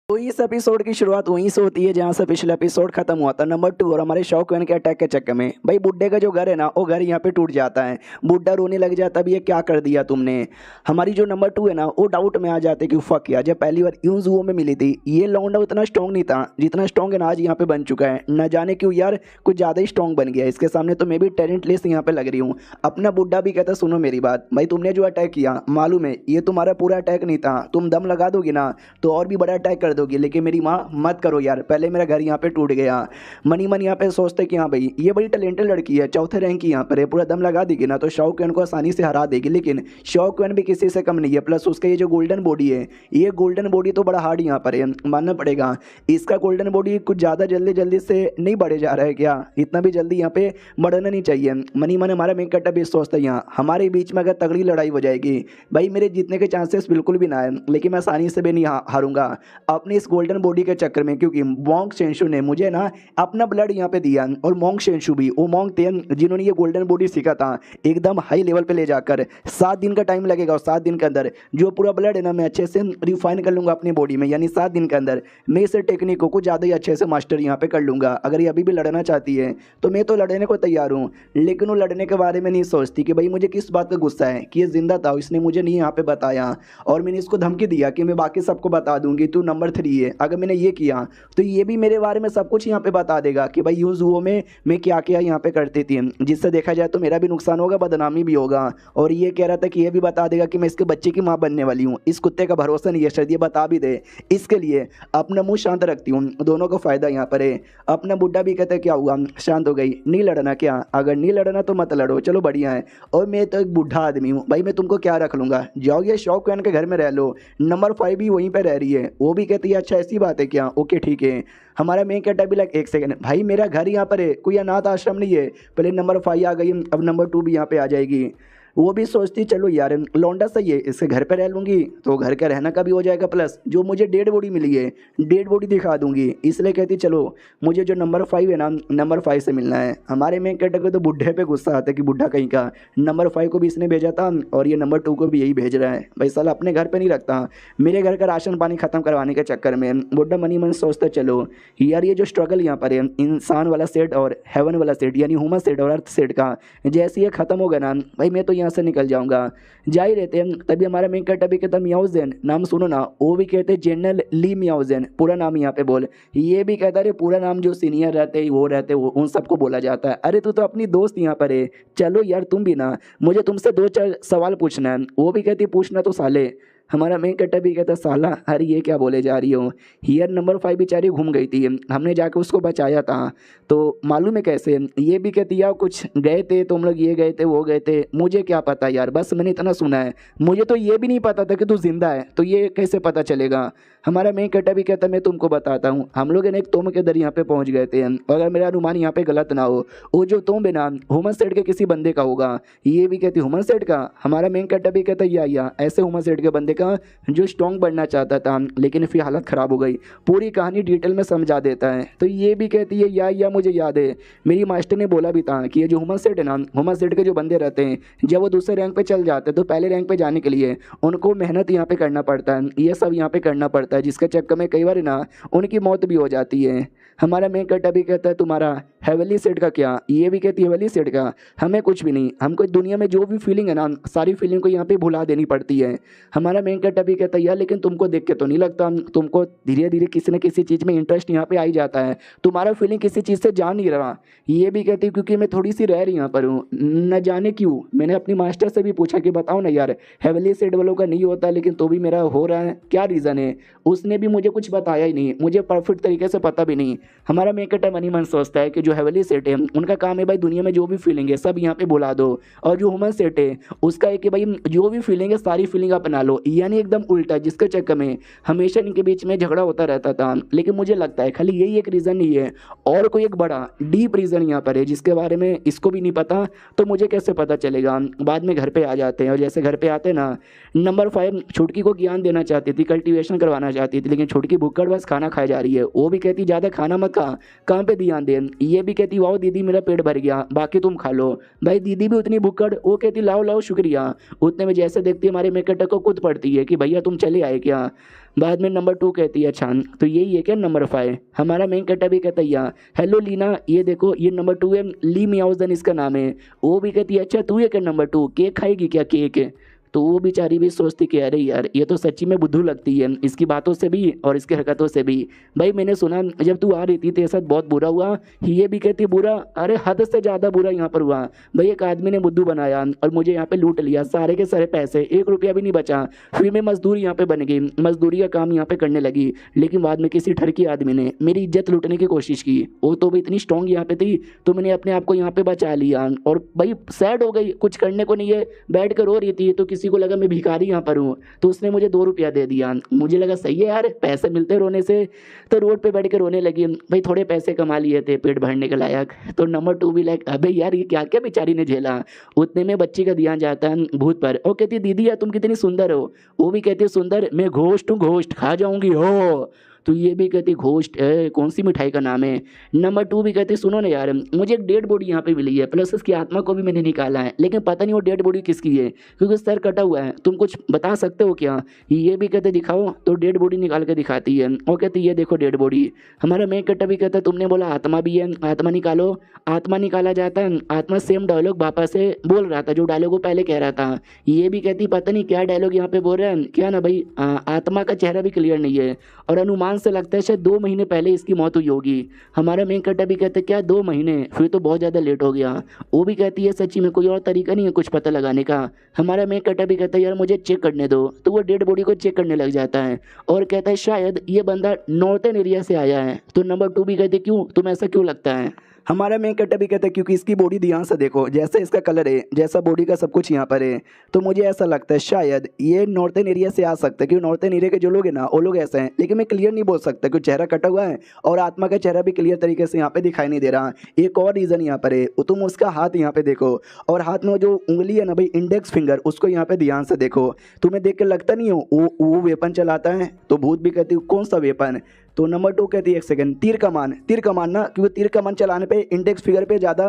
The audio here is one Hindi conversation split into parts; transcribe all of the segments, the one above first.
तो इस एपिसोड की शुरुआत वहीं से होती है जहां से पिछला एपिसोड खत्म हुआ था, नंबर 2। और हमारे शॉकवैन के अटैक के चक्कर में भाई बुड्ढे का जो घर है ना, वो घर यहाँ पे टूट जाता है। बुड्ढा रोने लग जाता है, ये क्या कर दिया तुमने। हमारी जो नंबर 2 है ना, वो डाउट में आ जाते कि फक किया। जब पहली बार यूं जुओं में मिली थी, ये लौंडा उतना स्ट्रॉन्ग नहीं था जितना स्ट्रॉन्ग है ना आज यहाँ पे बन चुका है। न जाने क्यों यार, कुछ ज़्यादा ही स्ट्रॉन्ग बन गया। इसके सामने तो मैं भी टैलेंटलेस यहाँ पे लग रही हूँ। अपना बुड्ढा भी कहता सुनो मेरी बात भाई, तुमने जो अटैक किया मालूम है ये तुम्हारा पूरा अटैक नहीं था। तुम दम लगा दोगी ना तो और भी बड़ा अटैक कर दोगी, लेकिन मेरी माँ मत करो यार, पहले मेरा घर यहाँ पे टूट गया। मनी मन यहाँ पे सोचते कि हाँ भाई ये बड़ी टैलेंटेड लड़की है, चौथे रैंक की यहाँ पर है, पूरा दम लगा देगी ना तो शाओक्वेन को आसानी से हरा देगी। लेकिन शाओक्वेन भी किसी से कम नहीं है, प्लस उसका ये जो गोल्डन बॉडी है, ये गोल्डन बॉडी तो बड़ा हार्ड यहाँ पर है, मानना पड़ेगा। इसका गोल्डन बॉडी कुछ ज़्यादा जल्दी जल्दी से नहीं बढ़े जा रहा है क्या, इतना भी जल्दी यहाँ पे बढ़ना नहीं चाहिए। मनी मन हमारा मेन कट्टा भी सोचता है यहाँ हमारे बीच में अगर तगड़ी लड़ाई हो जाएगी भाई, मेरे जीतने के चांसेस बिल्कुल भी ना है, लेकिन मैं आसानी से भी नहीं हारूंगा अपनी इस गोल्डन बॉडी के चक्कर में। क्योंकि मोंग शेंशु ने मुझे ना अपना ब्लड यहाँ पे दिया, और मोंग शेंशु भी वो मोंग थे जिन्होंने ये गोल्डन बॉडी सीखा था एकदम हाई लेवल पे ले जाकर। 7 दिन का टाइम लगेगा, और 7 दिन के अंदर जो पूरा ब्लड है ना मैं अच्छे से रिफाइन कर लूँगा अपनी बॉडी में, यानी 7 दिन के अंदर मैं इस टेक्निक को कुछ ज़्यादा ही अच्छे से मास्टर यहाँ पे कर लूँगा। अगर ये अभी भी लड़ना चाहती है तो मैं तो लड़ने को तैयार हूँ, लेकिन वो लड़ने के बारे में नहीं सोचती कि भाई मुझे किस बात का गुस्सा है कि ये जिंदा था, इसने मुझे नहीं यहाँ पे बताया, और मैंने इसको धमकी दिया कि मैं बाकी सबको बता दूंगी तू नंबर 3 है। अगर मैंने ये किया तो ये भी मेरे बारे में सब कुछ यहाँ पे बता देगा कि भाई यूज हुओं में मैं क्या क्या यहाँ पे करती थी, जिससे देखा जाए तो मेरा भी नुकसान होगा, बदनामी भी होगा। और ये कह रहा था कि ये भी बता देगा कि मैं इसके बच्चे की माँ बनने वाली हूँ। इस कुत्ते का भरोसा नहीं है, शायद ये बता भी दे। इसके लिए अपना मुंह शांत रखती हूँ, दोनों को फायदा यहाँ पर है। अपना बुड्ढा भी कहता है क्या हुआ, शांत हो गई, नहीं लड़ना क्या, अगर नहीं लड़ना तो मत लड़ो, चलो बढ़िया है। और मैं तो एक बुढ़ा आदमी हूँ भाई, मैं तुमको क्या रख लूँगा, जाओ ये शाओक्वेन के घर में रह लो। नंबर 5 भी वहीं पर रह रही है, वो भी कहती है अच्छा ऐसी बात है क्या, ओके ठीक है। हमारा मेन कहता भी लाइक एक सेकंड भाई, मेरा घर यहाँ पर है, कोई अनाथ आश्रम नहीं है। पहले नंबर 5 आ गई, अब नंबर 2 भी यहाँ पे आ जाएगी। वो भी सोचती चलो यार लौंडा सही है, इसके घर पे रह लूँगी तो घर का रहना का भी हो जाएगा, प्लस जो मुझे डेड बॉडी मिली है डेड बॉडी दिखा दूंगी। इसलिए कहती चलो मुझे जो नंबर 5 है ना, नंबर 5 से मिलना है। हमारे मेन कैरेक्टर को तो बुढ़े पे गुस्सा आता है कि बुढ़ा कहीं का, नंबर 5 को भी इसने भेजा था और ये नंबर 2 को भी यही भेज रहा है। भाई साला अपने घर पर नहीं रखता, मेरे घर का राशन पानी ख़त्म करवाने के चक्कर में बुढ़ा मनी मन सोचता चलो यार ये जो स्ट्रगल यहाँ पर है इंसान वाला सेट और हेवन वाला सेट यानी ह्यूमन सेट और अर्थ सेट का, जैसे ये खत्म होगा ना भाई मैं तो यहाँ से निकल जाऊंगा। जा ही रहते हैं तभी हमारा मेन कैरेक्टर भी कहता मियाउजेन, नाम सुनो ना, वो भी कहते जनरल ली मियाउजेन, पूरा नाम यहाँ पे बोल। ये भी कहता है पूरा नाम जो सीनियर रहते वो रहते वो उन सबको बोला जाता है। अरे तू तो अपनी दोस्त यहाँ पर है, चलो यार तुम भी ना, मुझे तुमसे 2-4 सवाल पूछना है। वो भी कहती पूछना तो साले। हमारा मेन कैरेक्टर भी कहता साला अरे ये क्या बोले जा रही हो। हियर नंबर 5 बेचारी घूम गई थी, हमने जाके उसको बचाया था, तो मालूम है कैसे। ये भी कहती यार कुछ गए थे तुम लोग, ये गए थे वो गए थे, मुझे क्या पता यार, बस मैंने इतना सुना है, मुझे तो ये भी नहीं पता था कि तू जिंदा है, तो ये कैसे पता चलेगा। हमारा मेन कैरेक्टर भी कहता मैं तुमको बताता हूँ, हम लोग एक तुम के दर यहाँ पे पहुँच गए थे, अगर मेरा अनुमान यहाँ पे गलत ना हो, वो जो तुम है ना ह्यूमन सेट के किसी बंदे का होगा। ये भी कहती ह्यूमन सेट का। हमारा मेन कैरेक्टर भी कहता या ऐसे ह्यूमन सेट के बंदे का जो स्ट्रॉन्ग बनना चाहता था, लेकिन फिर हालत ख़राब हो गई। पूरी कहानी डिटेल में समझा देता है। तो ये भी कहती है या मुझे याद है मेरी मास्टर ने बोला भी था कि ये जो ह्यूमन सेट है ना, ह्यूमन सेट के जो बंदे रहते हैं जब वो दूसरे रैंक पे चल जाते हैं तो पहले रैंक पे जाने के लिए उनको मेहनत यहाँ पे करना पड़ता है, ये सब यहाँ पे करना पड़ता है, जिसके चक्कर में कई बार ना उनकी मौत भी हो जाती है। हमारा मेन कैरेक्टर भी कहता है तुम्हारा हेवनली सेट का क्या। ये भी कहती है हेवनली सेट का हमें कुछ भी नहीं, हमको दुनिया में जो भी फीलिंग है ना सारी फीलिंग को यहाँ पे भुला देनी पड़ती है। हमारा मेन कैरेक्टर भी कहता है यार लेकिन तुमको देख के तो नहीं लगता, तुमको धीरे धीरे किसी न किसी चीज़ में इंटरेस्ट यहाँ पे आ ही जाता है, तुम्हारा फीलिंग किसी चीज़ से जा नहीं रहा। ये भी कहती है क्योंकि मैं थोड़ी सी रह रही यहाँ पर हूँ, न जाने क्यों। मैंने अपनी मास्टर से भी पूछा कि बताओ ना यार हेवनली सेट वालों का नहीं होता लेकिन तो भी मेरा हो रहा है, क्या रीज़न है। उसने भी मुझे कुछ बताया ही नहीं, मुझे परफेक्ट तरीके से पता भी नहीं। हमारा मेन कैरेक्टर मनी मन सोचता है कि जो हेवनली सेट है उनका काम है भाई दुनिया में जो भी फीलिंग है सब यहाँ पे बुला दो, और जो ह्यूमन सेट है उसका है कि भाई जो भी फीलिंग है सारी फीलिंग अपना लो, यानी एकदम उल्टा, जिसके चक्कर में हमेशा इनके बीच में झगड़ा होता रहता था। लेकिन मुझे लगता है खाली यही एक रीज़न नहीं है, और कोई एक बड़ा डीप रीज़न यहाँ पर है जिसके बारे में इसको भी नहीं पता, तो मुझे कैसे पता चलेगा। बाद में घर पे आ जाते हैं, और जैसे घर पे आते ना नंबर 5 छुटकी को ज्ञान देना चाहती थी, कल्टीवेशन करवाना चाहती थी, लेकिन छुटकी भुक्कड़ बस खाना खाए जा रही है। वो भी कहती ज़्यादा खाना मत खा, काम पे ध्यान दे। ये भी कहती वाओ दीदी मेरा पेट भर गया, बाकी तुम खा लो। भाई दीदी भी उतनी भुक्कड़, वो कहती लाओ लाओ शुक्रिया। उतने में जैसे देखती है हमारे मेकअप को कूद पड़ती है कि भैया तुम चले आए क्या। बाद में नंबर 2 कहती है अच्छा तो यही है क्या नंबर 5। हमारा मेन कट्टा भी कहता है या हेलो लीना ये देखो ये नंबर 2 है, ली मियाउजन इसका नाम है। वो भी कहती है अच्छा तू है क्या नंबर 2, केक खाएगी क्या केक। तो वो बेचारी भी सोचती कि अरे यार ये तो सच्ची में बुद्धू लगती है, इसकी बातों से भी और इसकी हरकतों से भी। भाई मैंने सुना जब तू आ रही थी तेरे साथ बहुत बुरा हुआ। ये भी कहती बुरा, अरे हद से ज़्यादा बुरा यहाँ पर हुआ। भाई एक आदमी ने बुद्धू बनाया और मुझे यहाँ पे लूट लिया सारे के सारे पैसे, 1 रुपया भी नहीं बचा। फिर मैं मजदूर यहाँ पे बन गई, मजदूरी का काम यहाँ पे करने लगी। लेकिन बाद में किसी ठरकी आदमी ने मेरी इज्जत लूटने की कोशिश की। वो तो भी इतनी स्ट्रॉन्ग यहाँ पे थी तो मैंने अपने आप को यहाँ पे बचा लिया। और भाई सैड हो गई, कुछ करने को नहीं है, बैठ कर रो रही थी। तो किसी को लगा मैं भिखारी यहाँ पर हूँ तो उसने मुझे 2 रुपया दे दिया। मुझे लगा सही है यार पैसे मिलते रोने से, तो रोड पे बैठ के रोने लगी। भाई थोड़े पैसे कमा लिए थे पेट भरने के लायक। तो नंबर 2 भी लाइक अबे यार ये क्या क्या बेचारी ने झेला। उतने में बच्ची का ध्यान जाता है भूत पर। वो कहती है दीदी यार तुम कितनी सुंदर हो। वो भी कहती है सुंदर, मैं घोस्ट हूँ, घोस्ट खा जाऊंगी हो। तो ये भी कहती घोस्ट कौन सी मिठाई का नाम है। नंबर 2 भी कहती सुनो ना यार मुझे एक डेड बॉडी यहाँ पे मिली है, प्लस उसकी आत्मा को भी मैंने निकाला है, लेकिन पता नहीं वो डेड बॉडी किसकी है क्योंकि सर कटा हुआ है, तुम कुछ बता सकते हो क्या। ये भी कहते दिखाओ। तो डेड बॉडी निकाल के दिखाती है। वो कहती ये देखो डेड बॉडी। हमारा मेन कट्टा भी कहता है तुमने बोला आत्मा भी है, आत्मा निकालो। आत्मा निकाला जाता है। आत्मा सेम डायलॉग वापा से बोल रहा था जो डायलॉग वो पहले कह रहा था। ये भी कहती पता नहीं क्या डायलॉग यहाँ पे बोल रहे हैं क्या ना भाई। आत्मा का चेहरा भी क्लियर नहीं है और अनुमान से लगता है शायद 2 महीने पहले इसकी मौत हुई होगी। हमारा मेन कट्टा भी कहते क्या 2 महीने, फिर तो बहुत ज़्यादा लेट हो गया। वो भी कहती है सच्ची में कोई और तरीका नहीं है कुछ पता लगाने का। हमारा मेन कट्टा भी कहता है यार मुझे चेक करने दो। तो वो डेड बॉडी को चेक करने लग जाता है और कहता है शायद ये बंदा नॉर्थन एरिया से आया है। तो नंबर 2 भी कहते क्यों, तुम ऐसा क्यों लगता है। हमारा मेन कट्टा भी कहता है क्योंकि इसकी बॉडी ध्यान से देखो, जैसे इसका कलर है, जैसा बॉडी का सब कुछ यहाँ पर है, तो मुझे ऐसा लगता है शायद ये नॉर्थन एरिया से आ सकता है क्योंकि नॉर्थन एरिया के जो लोग हैं ना वो लोग ऐसे हैं। लेकिन मैं क्लियर नहीं बोल सकता क्योंकि चेहरा कटा हुआ है और आत्मा का चेहरा भी क्लियर तरीके से यहाँ पे दिखाई नहीं दे रहा। एक और रीज़न यहाँ पर है, तुम उसका हाथ यहाँ पे देखो और हाथ में जो उंगली है ना भाई इंडेक्स फिंगर, उसको यहाँ पे ध्यान से देखो। तुम्हें देख के लगता नहीं हो वो वेपन चलाता है। तो भूत भी कहती कौन सा वेपन। तो नंबर 2 कहती है एक सेकंड, तीर कमान। तीर कमान ना, क्योंकि तीर कमान चलाने पे इंडेक्स फिगर पे ज़्यादा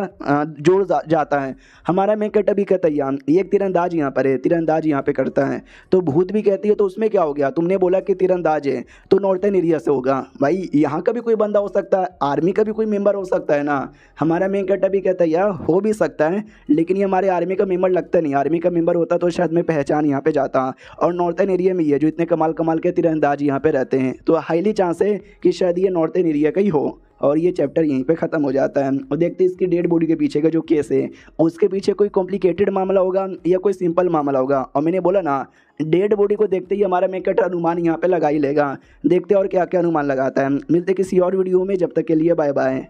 जोर जाता है। हमारा मेन कट्टा भी कहता है यार ये एक तीरंदाज यहाँ पर है, तीरंदाज यहाँ पे करता है। तो भूत भी कहती है तो उसमें क्या हो गया, तुमने बोला कि तीरंदाज है तो नॉर्थन एरिया से होगा। भाई यहाँ का भी कोई बंदा हो सकता है, आर्मी का भी कोई मेम्बर हो सकता है ना। हमारा मेन कट्टा भी कहता है यार हो भी सकता है, लेकिन ये हमारे आर्मी का मेम्बर लगता नहीं। आर्मी का मेम्बर होता तो शायद मैं पहचान यहाँ पे जाता। और नॉर्थन एरिया में ही है जो इतने कमाल कमाल के तीरंदाज यहाँ पे रहते हैं, तो हाईली चांस है कि शायद ये नॉर्थन एरिया का ही हो। और ये चैप्टर यहीं पे ख़त्म हो जाता है। और देखते हैं इसकी डेड बॉडी के पीछे का जो केस है उसके पीछे कोई कॉम्प्लिकेटेड मामला होगा या कोई सिंपल मामला होगा। और मैंने बोला ना डेड बॉडी को देखते ही हमारा मेकअप अनुमान यहाँ पे लगा ही लेगा। देखते और क्या क्या अनुमान लगाता है। मिलते किसी और वीडियो में, जब तक के लिए बाय बाय।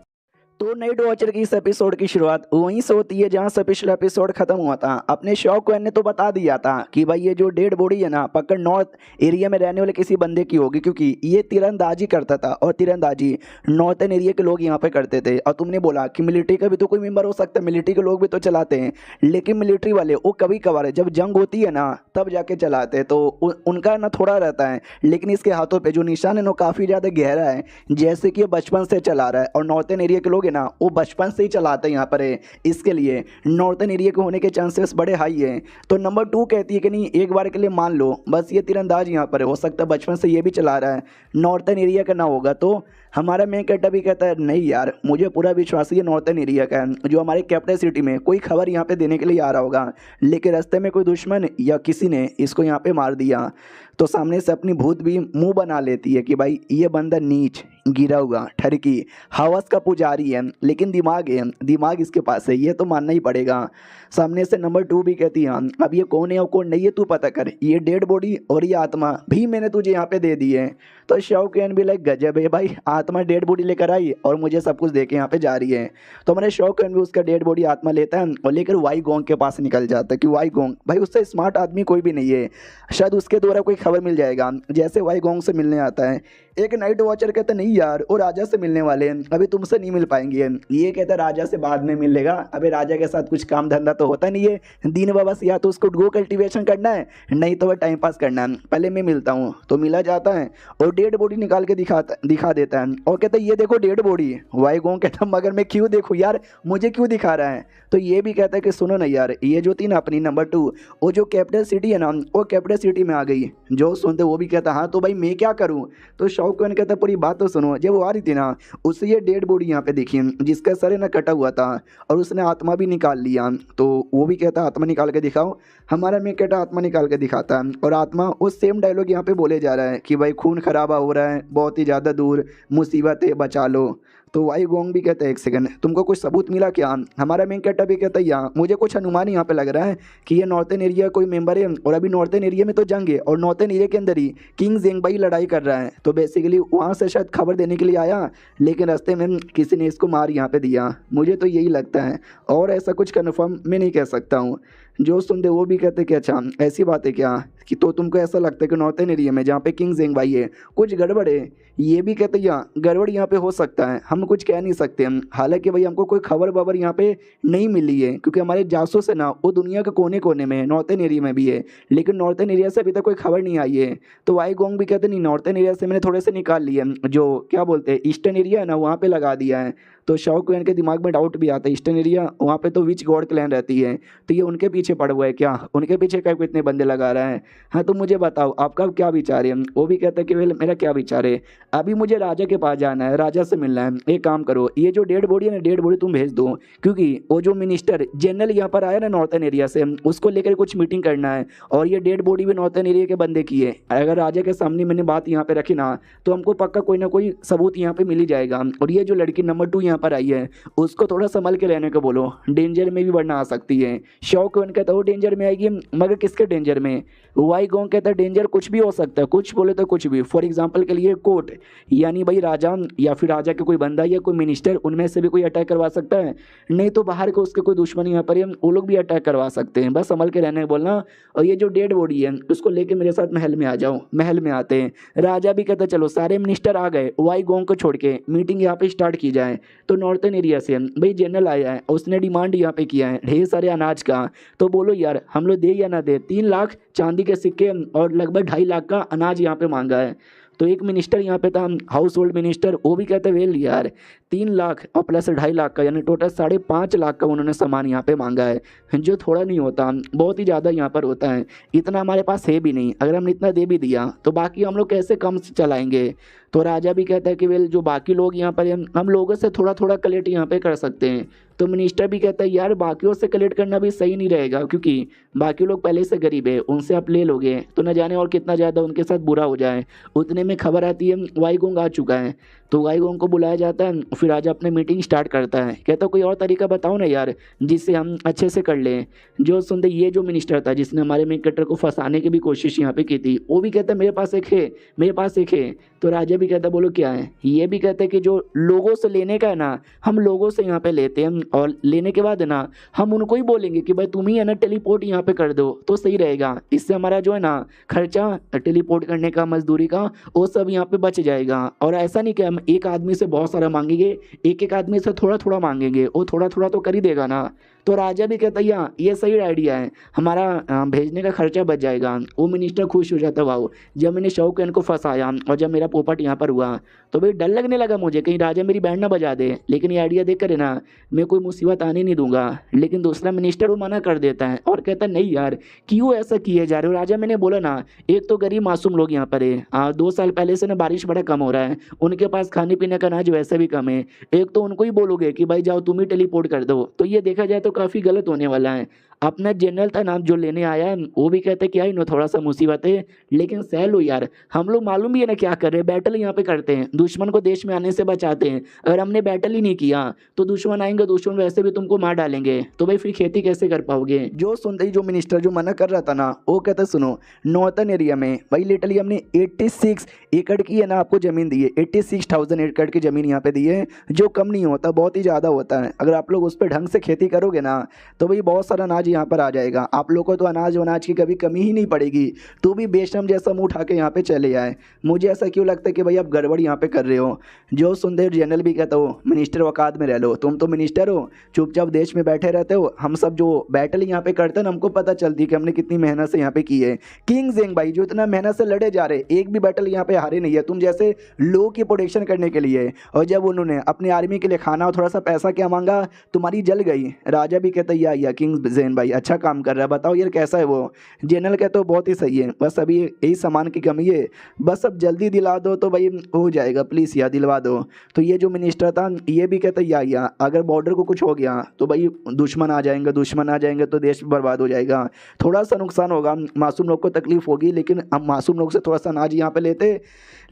तो नाइट वॉचर की इस एपिसोड की शुरुआत वहीं से होती है जहां से पिछला एपिसोड खत्म हुआ था। अपने शौक ने तो बता दिया था कि भाई ये जो डेड बॉडी है ना पक्का नॉर्थ एरिया में रहने वाले किसी बंदे की होगी, क्योंकि ये तीरंदाजी करता था और तीरंदाजी नॉर्थन एरिया के लोग यहाँ पे करते थे। और तुमने बोला कि मिलिट्री का भी तो कोई मेंबर हो सकता है, मिलिट्री के लोग भी तो चलाते हैं, लेकिन मिलिट्री वाले वो कभी कभार जब जंग होती है ना तब जाके चलाते हैं, तो उनका ना थोड़ा रहता है। लेकिन इसके हाथों पर जो निशान है ना काफ़ी ज़्यादा गहरा है, जैसे कि ये बचपन से चला रहा है। और नॉर्थन एरिया के लोग ना वो बचपन से ही चलाते हैं यहाँ पर है, इसके लिए नॉर्थन एरिया के होने के चांसेस बड़े हाई हैं। तो नंबर 2 कहती है कि नहीं एक बार के लिए मान लो बस ये तीरंदाज यहाँ पर है, हो सकता है बचपन से ये भी चला रहा है, नॉर्थन एरिया का ना होगा। तो हमारा मेन कट्टा भी कहता है नहीं यार मुझे पूरा विश्वास है नॉर्थन एरिया का है, जो हमारे कैपिटल सिटी में कोई खबर यहाँ पे देने के लिए आ रहा होगा, लेकिन रास्ते में कोई दुश्मन या किसी ने इसको यहाँ पे मार दिया। तो सामने से अपनी भूत भी मुंह बना लेती है कि भाई ये बंदा नीच गिरा हुआ ठरकी हवस का पुजारी है, लेकिन दिमाग है, दिमाग इसके पास है, ये तो मानना ही पड़ेगा। सामने से नंबर 2 भी कहती है अब ये कौन है और कौन नहीं है तू पता कर, ये डेड बॉडी और ये आत्मा भी मैंने तुझे यहाँ पे दे दी है। तो शौकैन भी लाइक गजब है भाई, आत्मा डेड बॉडी लेकर आई और मुझे सब कुछ देके यहाँ पे जा रही है। तो हमारे शौकैन भी उसका डेड बॉडी आत्मा लेता है और लेकर वाई गोंग के पास निकल जाता है कि वाई गोंग भाई उससे स्मार्ट आदमी कोई भी नहीं है, शायद उसके द्वारा कोई खबर मिल जाएगा। जैसे वाई गोंग से मिलने आता है, एक नाइट वॉचर कहता नहीं यार वो राजा से मिलने वाले हैं, अभी तुमसे नहीं मिल पाएंगे। ये कहता राजा से बाद में मिल लेगा, अभी राजा के साथ कुछ काम धंधा तो होता नहीं है दिन में, बस या तो उसको गो कल्टीवेशन करना है नहीं तो वह टाइम पास करना है, पहले मैं मिलता हूँ। तो मिला जाता है और डेड बॉडी निकाल के दिखा देता है और कहता है ये देखो डेड बॉडी। वाई गोंग कहता है मगर मैं क्यों देखूँ यार, मुझे क्यों दिखा रहा है। तो ये भी कहता है कि सुनो ना यार, ये जो थी ना अपनी नंबर 2, वो जो कैपिटल सिटी है ना, वो कैपिटल सिटी में आ गई। जो सुनते वो भी कहता हाँ तो भाई मैं क्या करूँ। तो शाओकुन कहता पूरी बात तो सुनो। जब वो आ रही थी ना, उससे ये डेड बॉडी यहाँ पे देखी जिसका सर है ना कटा हुआ था और उसने आत्मा भी निकाल लिया। तो वो भी कहता आत्मा निकाल के दिखाओ। हमारा मैं कहता आत्मा निकाल के दिखाता है और आत्मा वो सेम डायलॉग यहाँ पे बोले जा रहा है कि भाई खून खराबा हो रहा है, बहुत ही ज़्यादा दूर, मुसीबत है, बचा लो। तो वाई गोंग भी कहता है एक सेकंड, तुमको कुछ सबूत मिला क्या। हमारा मेन कैरेक्टर भी कहता है यहाँ मुझे कुछ अनुमान यहाँ पे लग रहा है कि ये नॉर्थन एरिया कोई मेंबर है और अभी नॉर्थन एरिया में तो जंग है और नॉर्थन एरिया के अंदर ही किंग जेंगबाई लड़ाई कर रहा है। तो बेसिकली वहाँ से शायद खबर देने के लिए आया, लेकिन रास्ते में किसी ने इसको मार यहाँ पे दिया। मुझे तो यही लगता है और ऐसा कुछ कन्फर्म मैं नहीं कह सकता हूँ। जो सुनते वो भी कहते कि अच्छा ऐसी बात है क्या, कि तो तुमको ऐसा लगता है कि नॉर्थन एरिया में जहाँ पे किंग जेंगबाई है कुछ गड़बड़ है। ये भी कहते यहाँ गड़बड़ यहाँ पे हो सकता है, हम कुछ कह नहीं सकते हम। हालांकि भाई हमको कोई खबर वबर यहाँ पे नहीं मिली है क्योंकि हमारे जासूस है ना वो दुनिया के कोने कोने में है, नॉर्थन एरिया में भी है, लेकिन नॉर्थन एरिया से अभी तक कोई खबर नहीं आई है। तो वाई गोंग भी कहते नहीं, नॉर्थन एरिया से मैंने थोड़े से निकाल लिए, जो क्या बोलते हैं ईस्टर्न एरिया है ना वहाँ पे लगा दिया है। तो शाओ क्लैन के दिमाग में डाउट भी आता है, ईस्टर्न एरिया वहाँ पे तो विच गॉड क्लैन रहती है, तो ये उनके पीछे पड़ा हुआ है क्या, उनके पीछे क्या कितने बंदे लगा रहा है। हाँ तो मुझे बताओ आपका क्या विचार है। वो भी कहता है कि वेल मेरा क्या विचार है, अभी मुझे राजा के पास जाना है, राजा से मिलना है। एक काम करो, ये जो डेड बॉडी है ना, डेड बॉडी तुम भेज दो, क्योंकि वो जो मिनिस्टर जनरल यहाँ पर आया ना नॉर्थन एरिया से, उसको लेकर कुछ मीटिंग करना है और ये डेड बॉडी भी नॉर्थन एरिया के बंदे की है। अगर राजा के सामने मैंने बात यहाँ पे रखी ना तो हमको पक्का कोई ना कोई सबूत यहाँ पे मिल ही जाएगा। और ये जो लड़की नंबर 2 यहाँ पर आई है उसको थोड़ा संभल के रहने को बोलो, डेंजर में भी बढ़ना आ सकती है। शाओ क्लैन कहता है वो डेंजर में आएगी, मगर किसके डेंजर में। वाई गोंग कहता है डेंजर कुछ भी हो सकता है, कुछ बोले तो कुछ भी। फॉर एग्जाम्पल के लिए कोर्ट, यानी भाई राजा या फिर राजा के कोई बंदा या कोई मिनिस्टर, उनमें से भी कोई अटैक करवा सकता है, नहीं तो बाहर के उसके कोई दुश्मन यहाँ पर वो लोग भी अटैक करवा सकते हैं। बस संभल के रहने को बोलना। और ये जो डेड बॉडी है उसको लेके मेरे साथ महल में आ जाओ। महल में आते हैं, राजा भी कहता चलो सारे मिनिस्टर आ गए, वाई गोंग को छोड़ के मीटिंग यहाँ पे स्टार्ट की जाए। तो नॉर्थन एरिया से भाई जनरल आया है, उसने डिमांड यहाँ पे किया है ढेर सारे अनाज का। तो बोलो यार हम लोग दे या ना दे, 3 लाख चांदी के सिक्के और लगभग 2.5 लाख का अनाज यहाँ पे मांगा है। तो एक मिनिस्टर यहाँ पे था, हाउस होल्ड मिनिस्टर, वो भी कहते वेल यार 3 लाख और प्लस 2.5 लाख का, यानी टोटल 5.5 लाख का उन्होंने सामान यहाँ पे मांगा है, जो थोड़ा नहीं होता, बहुत ही ज़्यादा यहाँ पर होता है। इतना हमारे पास है भी नहीं, अगर हमने इतना दे भी दिया तो बाकी हम लोग कैसे कम से चलाएंगे। तो राजा भी कहता है कि वेल जो बाकी लोग यहाँ पर हम लोगों से थोड़ा थोड़ा कलेक्ट यहाँ पे कर सकते हैं। तो मिनिस्टर भी कहता है यार बाकियों से कलेक्ट करना भी सही नहीं रहेगा, क्योंकि बाकी लोग पहले से गरीब है, उनसे आप ले लोगे तो न जाने और कितना ज़्यादा उनके साथ बुरा हो जाए। उतने में खबर आती है वाई गोंग आ चुका है। तो वाई गोंग को बुलाया जाता है, फिर राजा अपने मीटिंग स्टार्ट करता है। कहता कोई और तरीका बताओ ना यार जिससे हम अच्छे से कर लें। जो सुनते ये जो मिनिस्टर था जिसने हमारे मेन कैरेक्टर को फंसाने की भी कोशिश यहाँ पे की थी, वो भी कहता है मेरे पास एक है, मेरे पास एक है। तो राजा भी कहता बोलो क्या है। ये भी कहते हैं कि जो लोगों से लेने का है ना, हम लोगों से यहाँ पे लेते हैं और लेने के बाद है ना हम उनको ही बोलेंगे कि भाई तुम ही है ना टेलीपोर्ट यहाँ पे कर दो तो सही रहेगा। इससे हमारा जो है ना खर्चा टेलीपोर्ट करने का, मजदूरी का, वो सब यहाँ पे बच जाएगा। और ऐसा नहीं कि हम एक आदमी से बहुत सारा मांगेंगे, एक एक आदमी से थोड़ा थोड़ा मांगेंगे, वो थोड़ा थोड़ा तो कर ही देगा ना। तो राजा भी कहता है ये सही आइडिया है, हमारा भेजने का खर्चा बच जाएगा। वो मिनिस्टर खुश हो जाता वाह, जब मैंने शाओ क्लैन को फंसाया और जब मेरा पोपट यहाँ पर हुआ तो भाई डर लगने लगा मुझे कहीं राजा मेरी बैंड ना बजा दे। लेकिन ये आइडिया देख कर है ना मैं कोई मुसीबत आने नहीं दूंगा। लेकिन दूसरा मिनिस्टर वो मना कर देता है और कहता है नहीं यार क्यों ऐसा किए जा रहे हो। राजा मैंने बोला ना एक तो गरीब मासूम लोग यहाँ पर है, 2 साल पहले से ना बारिश बड़ा कम हो रहा है, उनके पास खाने पीने का अनाज वैसे भी कम है। एक तो उनको ही बोलोगे कि भाई जाओ तुम ही टेलीपोर्ट कर दो, तो ये देखा जाए तो काफ़ी गलत होने वाला है। अपना जनरल था नाम जो लेने आया है वो भी कहते क्या ही नो थोड़ा सा मुसीबत है, लेकिन सह लो यार, हम लोग मालूम भी है ना क्या कर रहे हैं, बैटल यहाँ पे करते हैं, दुश्मन को देश में आने से बचाते हैं। अगर हमने बैटल ही नहीं किया तो दुश्मन आएंगे, दुश्मन वैसे भी तुमको मार डालेंगे, तो भाई फिर खेती कैसे कर पाओगे। जो सुनते ही जो मिनिस्टर जो मना कर रहा था ना वो कहता सुनो नॉर्थन एरिया में भाई लिटरली हमने 86 एकड़ की है ना आपको ज़मीन दी है, 86,000 एकड़ की ज़मीन यहाँ पे दी है, जो कम नहीं होता, बहुत ही ज़्यादा होता है। अगर आप लोग उस पर ढंग से खेती करोगे ना तो भाई बहुत सारा अनाज यहाँ पर आ जाएगा। आप लोग को तो अनाज वनाज की कभी कमी ही नहीं पड़ेगी। तू भी बेशरम जैसा मुंह उठा के यहाँ पे चले आए। मुझे ऐसा क्यों लगता है कि भाई आप गड़बड़ यहाँ पे कर रहे हो। जो सुनदेव जनरल भी कहता हो मिनिस्टर औकात में रह लो। तुम तो मिनिस्टर हो, चुपचाप देश में बैठे रहते हो। हम सब जो बैटल यहाँ पे करते हैं ना, हमको पता चलती है कि हमने कितनी मेहनत से यहाँ पे की है। किंग जेंग भाई जो इतना मेहनत से लड़े जा रहे, एक भी बैटल यहाँ पे हारे नहीं है तुम जैसे लोग की प्रोटेक्शन करने के लिए। और जब उन्होंने अपनी आर्मी के लिए खाना और थोड़ा सा पैसा क्या मांगा, तुम्हारी जल गई। राजा भी कहता या किंग जेन भाई अच्छा काम कर रहा है, बताओ यार कैसा है वो। जनरल कहते हो बहुत ही सही है, बस अभी यही सामान की कमी है, बस अब जल्दी दिला दो तो भाई हो जाएगा, प्लीज़ यार दिलवा दो। तो ये जो मिनिस्टर था ये भी कहता या अगर बॉर्डर को कुछ हो गया तो भाई दुश्मन आ जाएंगे तो देश बर्बाद हो जाएगा। थोड़ा सा नुकसान होगा, मासूम लोग को तकलीफ होगी, लेकिन हम मासूम लोग से थोड़ा सा अनाज यहाँ पे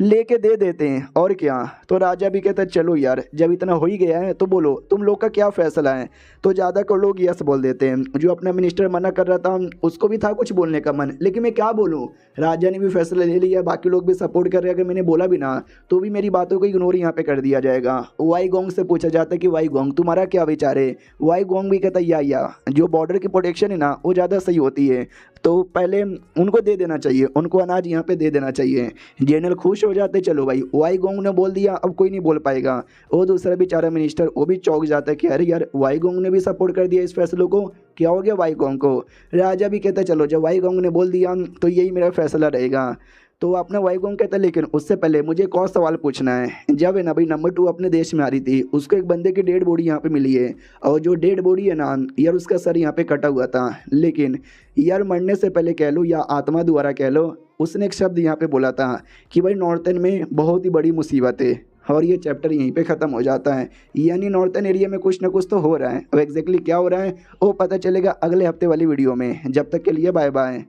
लेके दे देते हैं और क्या। तो राजा भी कहता है चलो यार जब इतना हो ही गया है तो बोलो तुम लोग का क्या फैसला है। तो ज़्यादातर लोग यस बोल देते हैं। जो अपना मिनिस्टर मना कर रहा था उसको भी था कुछ बोलने का मन, लेकिन मैं क्या बोलूँ, राजा ने भी फैसला ले लिया, बाकी लोग भी सपोर्ट कर रहे हैं। अगर मैंने बोला भी ना तो भी मेरी बातों को इग्नोर यहाँ पे कर दिया जाएगा। वाई गोंग से पूछा जाता है कि वाई गोंग तुम्हारा क्या विचार है। वाई गोंग भी कहता है या जो बॉर्डर की प्रोटेक्शन है ना वो ज़्यादा सही होती है, तो पहले उनको दे देना चाहिए, उनको अनाज यहाँ पे दे देना चाहिए। जनरल खुश हो जाते, चलो भाई वाई गोंग ने बोल दिया अब कोई नहीं बोल पाएगा। वो दूसरा बेचारा मिनिस्टर वो भी चौंक जाता है कि अरे यार वाई गोंग ने भी सपोर्ट कर दिया इस फैसले को, क्या हो गया वाई गोंग को। राजा भी कहता है चलो जब वाई गोंग ने बोल दिया तो यही मेरा फैसला रहेगा। तो अपना वाई गोंग कहता है लेकिन उससे पहले मुझे एक और सवाल पूछना है। जब है ना भाई नंबर 2 अपने देश में आ रही थी, उसको एक बंदे की डेड बॉडी यहाँ पे मिली है, और जो डेड बॉडी है ना यार उसका सर यहाँ पे कटा हुआ था, लेकिन यार मरने से पहले कह लो या आत्मा द्वारा कह लो, उसने एक शब्द यहाँ पे बोला था कि भाई नॉर्थन में बहुत ही बड़ी मुसीबत है। और ये चैप्टर यहीं पे ख़त्म हो जाता है। यानी नॉर्थन एरिया में कुछ ना कुछ तो हो रहा है, अब एग्जैक्टली क्या हो रहा है वो पता चलेगा अगले हफ्ते वाली वीडियो में। जब तक के लिए बाय बाय।